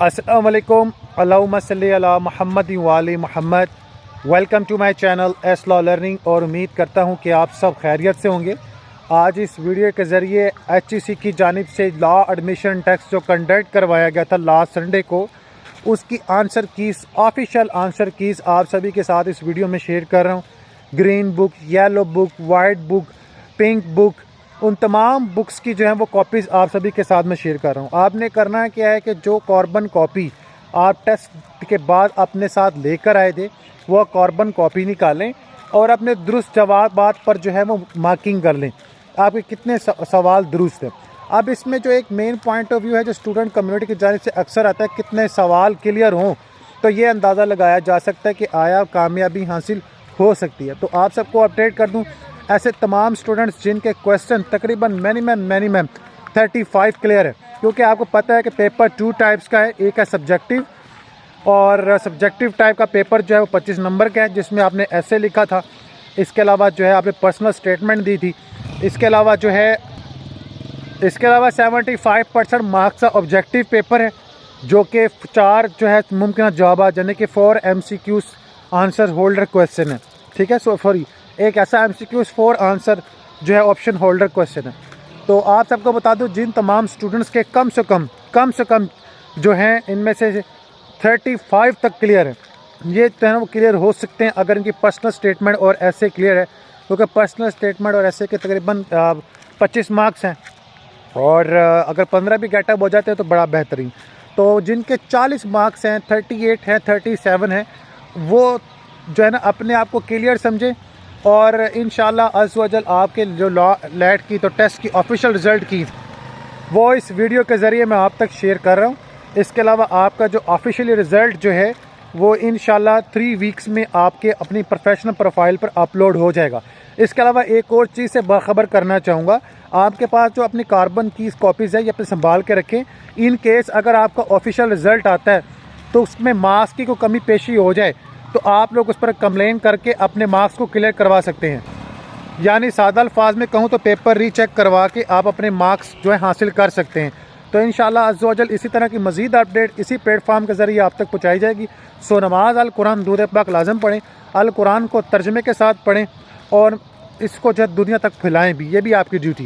अस्सलाम वालेकुम, अल्लाहुम्मा सल्ली अला मुहम्मद वाले Mohammad. Welcome to my channel S law learning और उम्मीद करता हूं कि आप सब खैरियत से होंगे। आज इस वीडियो के ज़रिए HEC की जानिब से लॉ एडमिशन टेस्ट जो कंडक्ट करवाया गया था लास्ट संडे को, उसकी answer keys, official answer keys आप सभी के साथ इस वीडियो में शेयर कर रहा हूँ। Green book, yellow book, white book, pink book, उन तमाम बुक्स की जो है वो कॉपीज़ आप सभी के साथ में शेयर कर रहा हूँ। आपने करना क्या है कि जो कार्बन कॉपी आप टेस्ट के बाद अपने साथ लेकर आए थे वो कार्बन कॉपी निकालें और अपने दुरुस्त जवाबात पर जो है वो मार्किंग कर लें, आपके कितने सवाल दुरुस्त हैं। अब इसमें जो एक मेन पॉइंट ऑफ व्यू है जो स्टूडेंट कम्युनिटी की जानिब से अक्सर आता है, कितने सवाल क्लियर हों तो ये अंदाज़ा लगाया जा सकता है कि आया कामयाबी हासिल हो सकती है। तो आप सबको अपडेट कर दूँ, ऐसे तमाम स्टूडेंट्स जिनके क्वेश्चन तकरीबन मिनिमम 35 क्लियर है, क्योंकि आपको पता है कि पेपर 2 टाइप्स का है। एक है सब्जेक्टिव, और सब्जेक्टिव टाइप का पेपर जो है वो 25 नंबर का है, जिसमें आपने ऐसे लिखा था। इसके अलावा जो है आपने पर्सनल स्टेटमेंट दी थी। इसके अलावा 75% मार्क्स का ऑब्जेक्टिव पेपर है, जो कि 4 जो है मुमकिन जवाब यानी कि 4 MCQs आंसर होल्डर क्वेश्चन है। ठीक है, सॉरी, एक ऐसा MCQs 4 आंसर जो है ऑप्शन होल्डर क्वेश्चन है। तो आप सबको बता दूं, जिन तमाम स्टूडेंट्स के कम से कम जो हैं इनमें से 35 तक क्लियर है, ये जो है वो क्लियर हो सकते हैं अगर इनकी पर्सनल स्टेटमेंट और ऐसे क्लियर है, क्योंकि पर्सनल स्टेटमेंट और ऐसे के तकरीबन 25 मार्क्स हैं, और अगर 15 भी गेटअप हो जाते हैं तो बड़ा बेहतरीन। तो जिनके 40 मार्क्स हैं, 38 हैं, 37 हैं, वो जो है ना अपने आप को क्लियर समझें, और इंशाल्लाह अज़्ज़ व जल आपके जो लैट की तो टेस्ट की ऑफिशियल रिज़ल्ट की वो इस वीडियो के ज़रिए मैं आप तक शेयर कर रहा हूँ। इसके अलावा आपका जो ऑफिशियल रिज़ल्ट जो है वो इंशाल्लाह 3 वीक्स में आपके अपनी प्रोफेशनल प्रोफाइल पर अपलोड हो जाएगा। इसके अलावा एक और चीज़ से बाखबर करना चाहूँगा, आपके पास जो अपनी कार्बन की कॉपीज़ है ये अपने संभाल के रखें। इन केस अगर आपका ऑफिशियल रिज़ल्ट आता है तो उसमें मार्क्स की कोई कमी पेशी हो जाए तो आप लोग उस पर कंप्लेन करके अपने मार्क्स को क्लियर करवा सकते हैं। यानी सादा अल्फाज में कहूँ तो पेपर रीचेक करवा के आप अपने मार्क्स जो है हासिल कर सकते हैं। तो इंशाल्लाह अज़्ज़ व जल इसी तरह की मज़ीद अपडेट इसी प्लेटफॉर्म के ज़रिए आप तक पहुँचाई जाएगी। सो नमाज अल कुरान दूध पाक लाजम पढ़ें, अल कुरान को तर्जमे के साथ पढ़ें और इसको जो दुनिया तक फैलाएँ भी, ये भी आपकी ड्यूटी है।